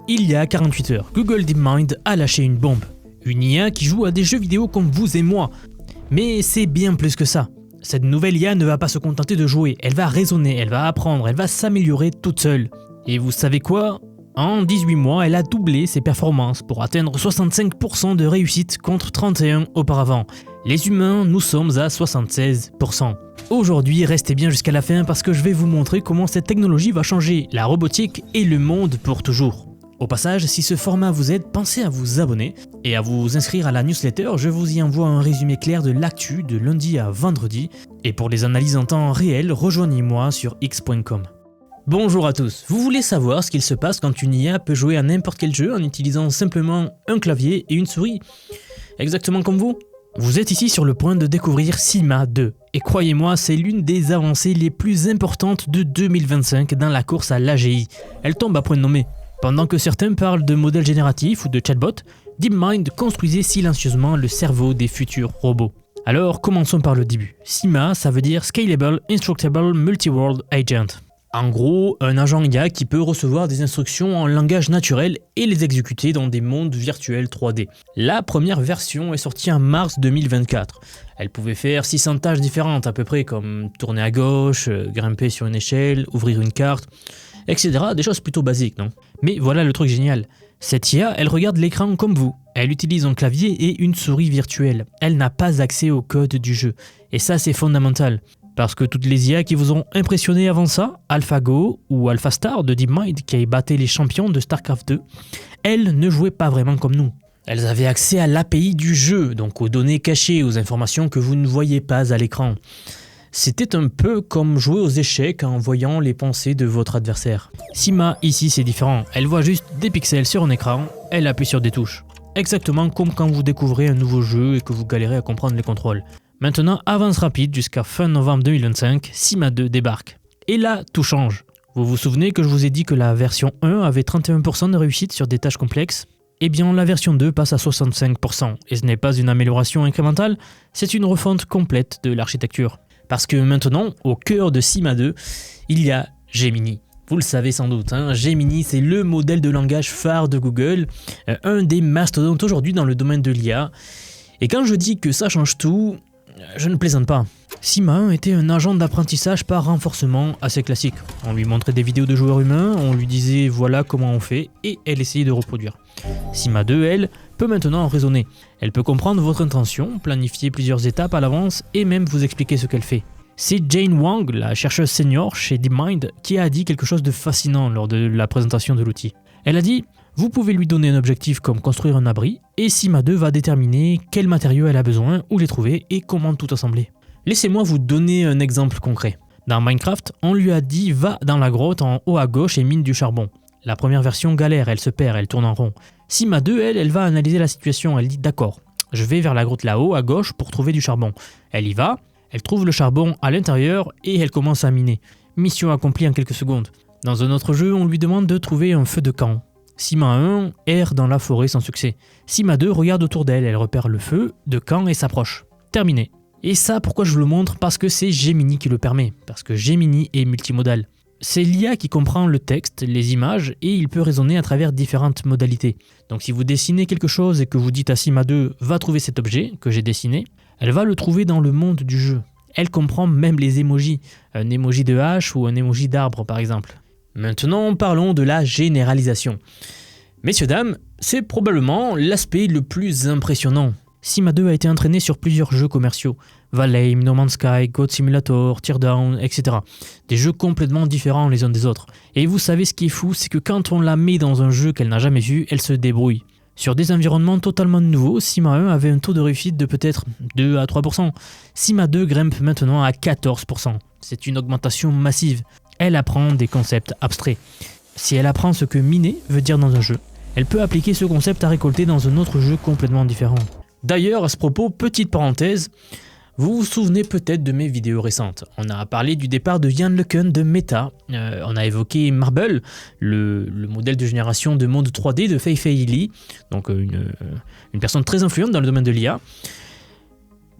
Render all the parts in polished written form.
Il y a 48 heures, Google DeepMind a lâché une bombe. Une IA qui joue à des jeux vidéo comme vous et moi. Mais c'est bien plus que ça. Cette nouvelle IA ne va pas se contenter de jouer, elle va raisonner, elle va apprendre, elle va s'améliorer toute seule. Et vous savez quoi ? En 18 mois, elle a doublé ses performances pour atteindre 65% de réussite contre 31% auparavant. Les humains, nous sommes à 76%. Aujourd'hui, restez bien jusqu'à la fin parce que je vais vous montrer comment cette technologie va changer la robotique et le monde pour toujours. Au passage, si ce format vous aide, pensez à vous abonner et à vous inscrire à la newsletter. Je vous y envoie un résumé clair de l'actu de lundi à vendredi. Et pour les analyses en temps réel, rejoignez-moi sur x.com. Bonjour à tous, vous voulez savoir ce qu'il se passe quand une IA peut jouer à n'importe quel jeu en utilisant simplement un clavier et une souris? Exactement comme vous? Vous êtes ici sur le point de découvrir Sima 2. Et croyez-moi, c'est l'une des avancées les plus importantes de 2025 dans la course à l'AGI. Elle tombe à point nommé. Pendant que certains parlent de modèles génératifs ou de chatbots, DeepMind construisait silencieusement le cerveau des futurs robots. Alors commençons par le début. Sima, ça veut dire Scalable Instructable Multi-World Agent. En gros, un agent IA qui peut recevoir des instructions en langage naturel et les exécuter dans des mondes virtuels 3D. La première version est sortie en mars 2024. Elle pouvait faire 600 tâches différentes à peu près, comme tourner à gauche, grimper sur une échelle, ouvrir une carte, etc. Des choses plutôt basiques, non? Mais voilà le truc génial. Cette IA, elle regarde l'écran comme vous. Elle utilise un clavier et une souris virtuelle. Elle n'a pas accès au code du jeu. Et ça, c'est fondamental. Parce que toutes les IA qui vous ont impressionné avant ça, AlphaGo ou AlphaStar de DeepMind qui a battu les champions de StarCraft 2, elles ne jouaient pas vraiment comme nous. Elles avaient accès à l'API du jeu, donc aux données cachées, aux informations que vous ne voyez pas à l'écran. C'était un peu comme jouer aux échecs en voyant les pensées de votre adversaire. Sima, ici, c'est différent. Elle voit juste des pixels sur un écran, elle appuie sur des touches. Exactement comme quand vous découvrez un nouveau jeu et que vous galérez à comprendre les contrôles. Maintenant, avance rapide jusqu'à fin novembre 2025, Sima 2 débarque. Et là, tout change. Vous vous souvenez que je vous ai dit que la version 1 avait 31% de réussite sur des tâches complexes? Eh bien, la version 2 passe à 65%. Et ce n'est pas une amélioration incrémentale, c'est une refonte complète de l'architecture. Parce que maintenant, au cœur de Sima 2, il y a Gemini. Vous le savez sans doute, hein, Gemini c'est le modèle de langage phare de Google, un des mastodontes aujourd'hui dans le domaine de l'IA. Et quand je dis que ça change tout, je ne plaisante pas. Sima 1 était un agent d'apprentissage par renforcement assez classique. On lui montrait des vidéos de joueurs humains, on lui disait voilà comment on fait, et elle essayait de reproduire. Sima 2, elle, peut maintenant raisonner. Elle peut comprendre votre intention, planifier plusieurs étapes à l'avance et même vous expliquer ce qu'elle fait. C'est Jane Wang, la chercheuse senior chez DeepMind, qui a dit quelque chose de fascinant lors de la présentation de l'outil. Elle a dit « Vous pouvez lui donner un objectif comme construire un abri, et Sima 2 va déterminer quels matériaux elle a besoin, où les trouver et comment tout assembler. » Laissez-moi vous donner un exemple concret. Dans Minecraft, on lui a dit « Va dans la grotte en haut à gauche et mine du charbon ». La première version galère, elle se perd, elle tourne en rond. Sima 2, elle va analyser la situation, elle dit « D'accord, je vais vers la grotte là-haut à gauche pour trouver du charbon ». Elle y va, elle trouve le charbon à l'intérieur et elle commence à miner. Mission accomplie en quelques secondes. Dans un autre jeu, on lui demande de trouver un feu de camp. Sima 1 erre dans la forêt sans succès. Sima 2 regarde autour d'elle, elle repère le feu de camp et s'approche. Terminé. Et ça, pourquoi je vous le montre? Parce que c'est Gemini qui le permet. Parce que Gemini est multimodal. C'est l'IA qui comprend le texte, les images, et il peut raisonner à travers différentes modalités. Donc si vous dessinez quelque chose et que vous dites à Sima 2 « Va trouver cet objet que j'ai dessiné », elle va le trouver dans le monde du jeu. Elle comprend même les emojis, un emoji de hache ou un emoji d'arbre par exemple. Maintenant, parlons de la généralisation. Messieurs, dames, c'est probablement l'aspect le plus impressionnant. Sima 2 a été entraîné sur plusieurs jeux commerciaux. Valheim, No Man's Sky, Goat Simulator, Teardown, etc. Des jeux complètement différents les uns des autres. Et vous savez ce qui est fou, c'est que quand on la met dans un jeu qu'elle n'a jamais vu, elle se débrouille. Sur des environnements totalement nouveaux, Sima 1 avait un taux de réussite de peut-être 2 à 3%. Sima 2 grimpe maintenant à 14%. C'est une augmentation massive. Elle apprend des concepts abstraits. Si elle apprend ce que miner veut dire dans un jeu, elle peut appliquer ce concept à récolter dans un autre jeu complètement différent. D'ailleurs, à ce propos, petite parenthèse, vous vous souvenez peut-être de mes vidéos récentes. On a parlé du départ de Yann LeCun de Meta. On a évoqué Marble, le modèle de génération de monde 3D de Fei-Fei Li, donc une personne très influente dans le domaine de l'IA.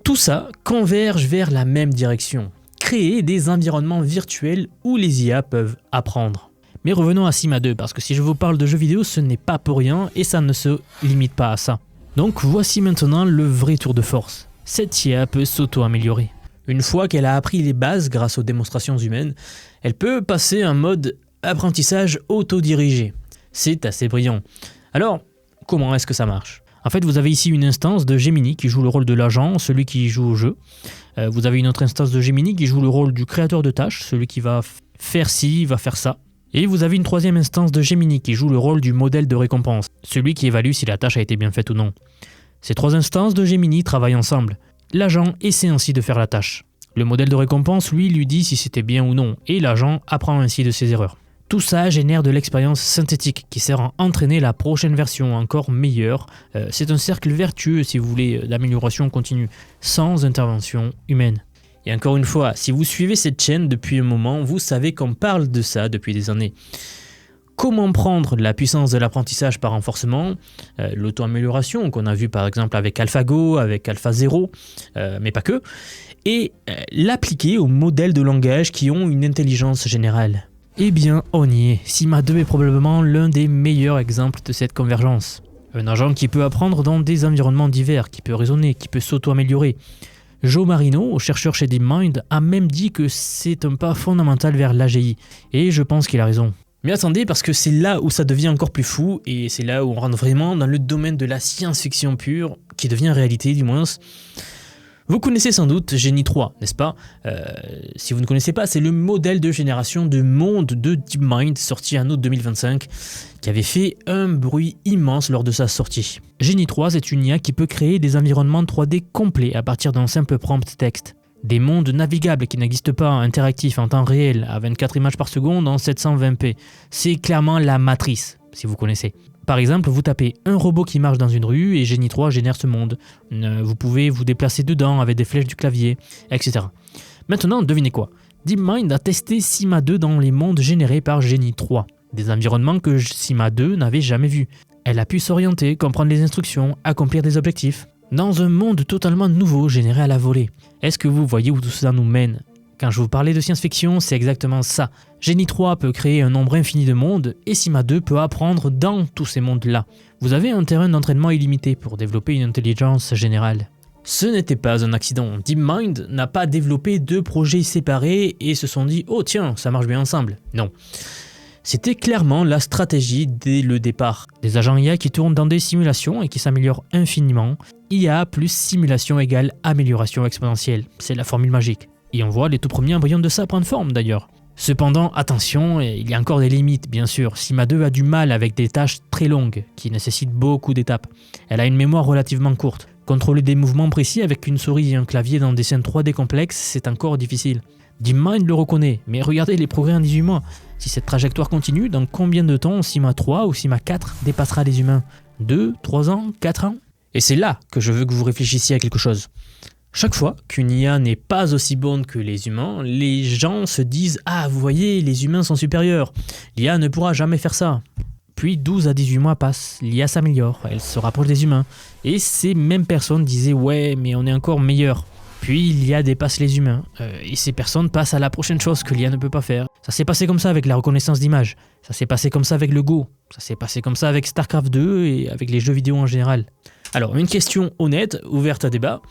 Tout ça converge vers la même direction. Créer des environnements virtuels où les IA peuvent apprendre. Mais revenons à Sima 2, parce que si je vous parle de jeux vidéo, ce n'est pas pour rien et ça ne se limite pas à ça. Donc voici maintenant le vrai tour de force. Cette IA peut s'auto-améliorer. Une fois qu'elle a appris les bases grâce aux démonstrations humaines, elle peut passer en mode apprentissage autodirigé. C'est assez brillant. Alors, comment est-ce que ça marche ? En fait, vous avez ici une instance de Gemini qui joue le rôle de l'agent, celui qui joue au jeu. Vous avez une autre instance de Gemini qui joue le rôle du créateur de tâches, celui qui va faire ci, va faire ça. Et vous avez une troisième instance de Gemini qui joue le rôle du modèle de récompense, celui qui évalue si la tâche a été bien faite ou non. Ces trois instances de Gemini travaillent ensemble. L'agent essaie ainsi de faire la tâche. Le modèle de récompense, lui dit si c'était bien ou non, et l'agent apprend ainsi de ses erreurs. Tout ça génère de l'expérience synthétique qui sert à entraîner la prochaine version encore meilleure. C'est un cercle vertueux, si vous voulez, d'amélioration continue, sans intervention humaine. Et encore une fois, si vous suivez cette chaîne depuis un moment, vous savez qu'on parle de ça depuis des années. Comment prendre la puissance de l'apprentissage par renforcement, l'auto-amélioration qu'on a vu par exemple avec AlphaGo, avec AlphaZero, mais pas que, et l'appliquer aux modèles de langage qui ont une intelligence générale. Eh bien, on y est. Sima 2 est probablement l'un des meilleurs exemples de cette convergence. Un agent qui peut apprendre dans des environnements divers, qui peut raisonner, qui peut s'auto-améliorer. Joe Marino, chercheur chez DeepMind, a même dit que c'est un pas fondamental vers l'AGI. Et je pense qu'il a raison. Mais attendez, parce que c'est là où ça devient encore plus fou, et c'est là où on rentre vraiment dans le domaine de la science-fiction pure, qui devient réalité du moins. Vous connaissez sans doute Genie 3, n'est-ce pas ? Si vous ne connaissez pas, c'est le modèle de génération de monde de DeepMind sorti en août 2025 qui avait fait un bruit immense lors de sa sortie. Genie 3, c'est une IA qui peut créer des environnements 3D complets à partir d'un simple prompt texte. Des mondes navigables qui n'existent pas, interactifs en temps réel, à 24 images par seconde en 720p. C'est clairement la matrice, si vous connaissez. Par exemple, vous tapez un robot qui marche dans une rue et Genie 3 génère ce monde. Vous pouvez vous déplacer dedans avec des flèches du clavier, etc. Maintenant, devinez quoi ? DeepMind a testé Sima 2 dans les mondes générés par Genie 3, des environnements que Sima 2 n'avait jamais vus. Elle a pu s'orienter, comprendre les instructions, accomplir des objectifs, dans un monde totalement nouveau généré à la volée. Est-ce que vous voyez où tout ça nous mène ? Quand je vous parlais de science-fiction, c'est exactement ça. Genie 3 peut créer un nombre infini de mondes et Sima 2 peut apprendre dans tous ces mondes-là. Vous avez un terrain d'entraînement illimité pour développer une intelligence générale. Ce n'était pas un accident. DeepMind n'a pas développé deux projets séparés et se sont dit « Oh tiens, ça marche bien ensemble ». Non. C'était clairement la stratégie dès le départ. Des agents IA qui tournent dans des simulations et qui s'améliorent infiniment. IA plus simulation égale amélioration exponentielle. C'est la formule magique. Et on voit les tout premiers embryons de ça prendre forme d'ailleurs. Cependant, attention, il y a encore des limites bien sûr. Sima 2 a du mal avec des tâches très longues, qui nécessitent beaucoup d'étapes. Elle a une mémoire relativement courte. Contrôler des mouvements précis avec une souris et un clavier dans des scènes 3D complexes, c'est encore difficile. DeepMind le reconnaît, mais regardez les progrès en 18 mois. Si cette trajectoire continue, dans combien de temps Sima 3 ou Sima 4 dépassera les humains ? 2, 3 ans, 4 ans ? Et c'est là que je veux que vous réfléchissiez à quelque chose. Chaque fois qu'une IA n'est pas aussi bonne que les humains, les gens se disent « Ah, vous voyez, les humains sont supérieurs. L'IA ne pourra jamais faire ça. » Puis 12 à 18 mois passent, l'IA s'améliore, elle se rapproche des humains. Et ces mêmes personnes disaient « Ouais, mais on est encore meilleur. » Puis l'IA dépasse les humains, et ces personnes passent à la prochaine chose que l'IA ne peut pas faire. Ça s'est passé comme ça avec la reconnaissance d'images, ça s'est passé comme ça avec le Go, ça s'est passé comme ça avec StarCraft 2 et avec les jeux vidéo en général. Alors, une question honnête, ouverte à débat.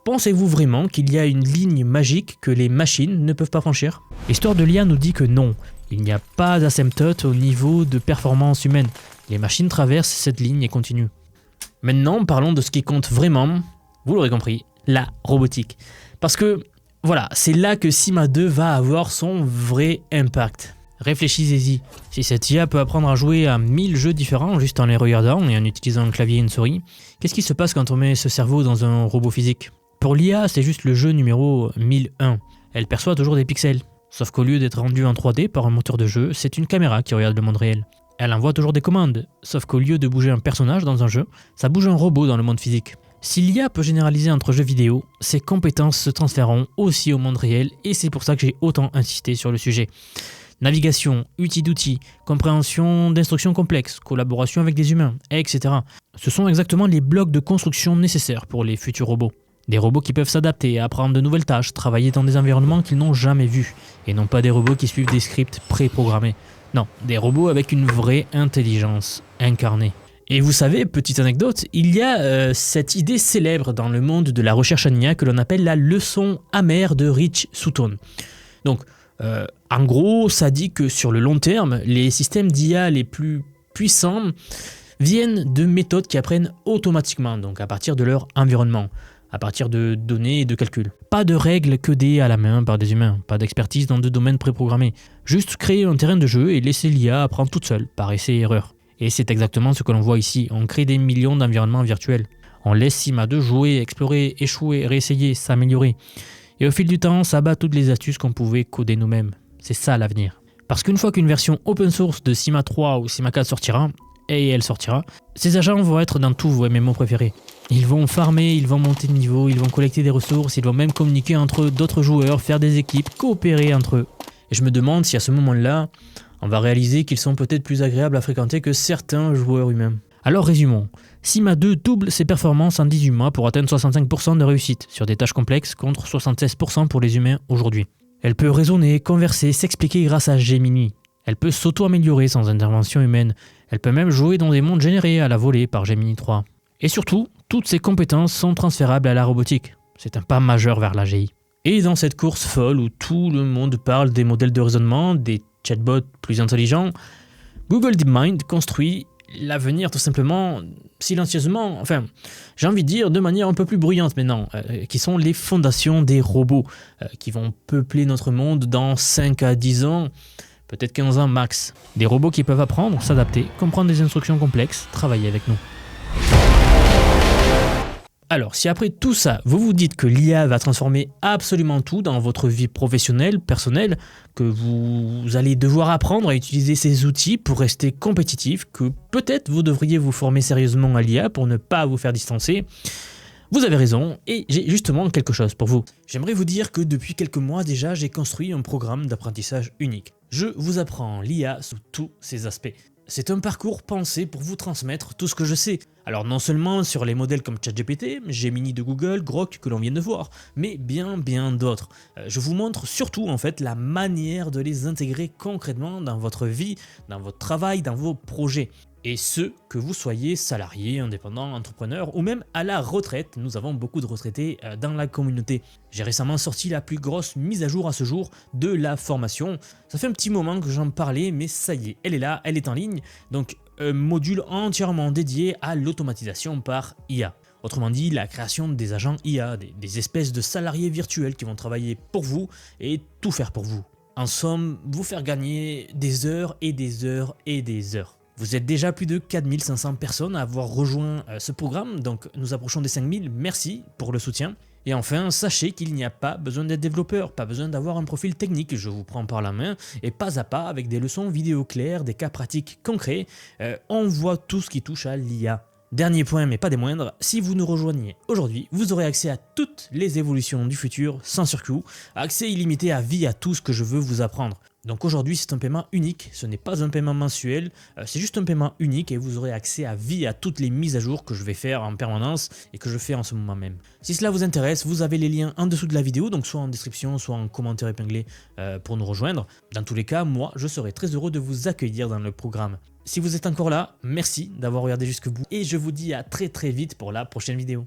Pensez-vous vraiment qu'il y a une ligne magique que les machines ne peuvent pas franchir ? L'histoire de l'IA nous dit que non. Il n'y a pas d'asymptote au niveau de performance humaine. Les machines traversent cette ligne et continuent. Maintenant, parlons de ce qui compte vraiment, vous l'aurez compris, la robotique. Parce que, voilà, c'est là que Sima 2 va avoir son vrai impact. Réfléchissez-y. Si cette IA peut apprendre à jouer à 1000 jeux différents juste en les regardant et en utilisant un clavier et une souris, qu'est-ce qui se passe quand on met ce cerveau dans un robot physique ? Pour l'IA, c'est juste le jeu numéro 1001. Elle perçoit toujours des pixels. Sauf qu'au lieu d'être rendue en 3D par un moteur de jeu, c'est une caméra qui regarde le monde réel. Elle envoie toujours des commandes. Sauf qu'au lieu de bouger un personnage dans un jeu, ça bouge un robot dans le monde physique. Si l'IA peut généraliser entre jeux vidéo, ses compétences se transféreront aussi au monde réel et c'est pour ça que j'ai autant insisté sur le sujet. Navigation, d'outils, compréhension d'instructions complexes, collaboration avec des humains, etc. Ce sont exactement les blocs de construction nécessaires pour les futurs robots. Des robots qui peuvent s'adapter, apprendre de nouvelles tâches, travailler dans des environnements qu'ils n'ont jamais vus, et non pas des robots qui suivent des scripts préprogrammés. Non, des robots avec une vraie intelligence incarnée. Et vous savez, petite anecdote, il y a cette idée célèbre dans le monde de la recherche en IA que l'on appelle la leçon amère de Rich Sutton. Donc, en gros, ça dit que sur le long terme, les systèmes d'IA les plus puissants viennent de méthodes qui apprennent automatiquement, donc à partir de leur environnement, à partir de données et de calculs. Pas de règles codées à la main par des humains, pas d'expertise dans des domaines préprogrammés. Juste créer un terrain de jeu et laisser l'IA apprendre toute seule, par essai et erreur. Et c'est exactement ce que l'on voit ici, on crée des millions d'environnements virtuels. On laisse Sima 2 jouer, explorer, échouer, réessayer, s'améliorer. Et au fil du temps, ça bat toutes les astuces qu'on pouvait coder nous-mêmes. C'est ça l'avenir. Parce qu'une fois qu'une version open source de Sima 3 ou Sima 4 sortira, et elle sortira, ces agents vont être dans tous vos MMO préférés. Ils vont farmer, ils vont monter de niveau, ils vont collecter des ressources, ils vont même communiquer entre d'autres joueurs, faire des équipes, coopérer entre eux. Et je me demande si à ce moment-là, on va réaliser qu'ils sont peut-être plus agréables à fréquenter que certains joueurs humains. Alors résumons, Sima 2 double ses performances en 18 mois pour atteindre 65% de réussite sur des tâches complexes contre 76% pour les humains aujourd'hui. Elle peut raisonner, converser, s'expliquer grâce à Gemini. Elle peut s'auto-améliorer sans intervention humaine. Elle peut même jouer dans des mondes générés à la volée par Gemini 3. Et surtout, toutes ces compétences sont transférables à la robotique. C'est un pas majeur vers l'AGI. Et dans cette course folle où tout le monde parle des modèles de raisonnement, des chatbots plus intelligents, Google DeepMind construit l'avenir tout simplement, silencieusement, enfin, j'ai envie de dire de manière un peu plus bruyante maintenant, qui sont les fondations des robots, qui vont peupler notre monde dans 5 à 10 ans, peut-être 15 ans max. Des robots qui peuvent apprendre, s'adapter, comprendre des instructions complexes, travailler avec nous. Alors, si après tout ça, vous vous dites que l'IA va transformer absolument tout dans votre vie professionnelle, personnelle, que vous allez devoir apprendre à utiliser ces outils pour rester compétitif, que peut-être vous devriez vous former sérieusement à l'IA pour ne pas vous faire distancer, vous avez raison, et j'ai justement quelque chose pour vous. J'aimerais vous dire que depuis quelques mois déjà, j'ai construit un programme d'apprentissage unique. Je vous apprends l'IA sous tous ses aspects. C'est un parcours pensé pour vous transmettre tout ce que je sais. Alors non seulement sur les modèles comme ChatGPT, Gemini de Google, Grok que l'on vient de voir, mais bien d'autres. Je vous montre surtout en fait la manière de les intégrer concrètement dans votre vie, dans votre travail, dans vos projets. Et ce, que vous soyez salarié, indépendant, entrepreneur ou même à la retraite, nous avons beaucoup de retraités dans la communauté. J'ai récemment sorti la plus grosse mise à jour à ce jour de la formation. Ça fait un petit moment que j'en parlais, mais ça y est, elle est là, elle est en ligne. Donc, un module entièrement dédié à l'automatisation par IA. Autrement dit, la création des agents IA, des espèces de salariés virtuels qui vont travailler pour vous et tout faire pour vous. En somme, vous faire gagner des heures et des heures et des heures. Vous êtes déjà plus de 4500 personnes à avoir rejoint ce programme, donc nous approchons des 5000, merci pour le soutien. Et enfin, sachez qu'il n'y a pas besoin d'être développeur, pas besoin d'avoir un profil technique, je vous prends par la main, et pas à pas avec des leçons vidéo claires, des cas pratiques concrets, on voit tout ce qui touche à l'IA. Dernier point, mais pas des moindres, si vous nous rejoignez aujourd'hui, vous aurez accès à toutes les évolutions du futur sans surcoût, accès illimité à vie à tout ce que je veux vous apprendre. Donc aujourd'hui c'est un paiement unique, ce n'est pas un paiement mensuel, c'est juste un paiement unique et vous aurez accès à vie à toutes les mises à jour que je vais faire en permanence et que je fais en ce moment même. Si cela vous intéresse, vous avez les liens en dessous de la vidéo, donc soit en description, soit en commentaire épinglé pour nous rejoindre. Dans tous les cas, moi je serai très heureux de vous accueillir dans le programme. Si vous êtes encore là, merci d'avoir regardé jusqu'au bout et je vous dis à très vite pour la prochaine vidéo.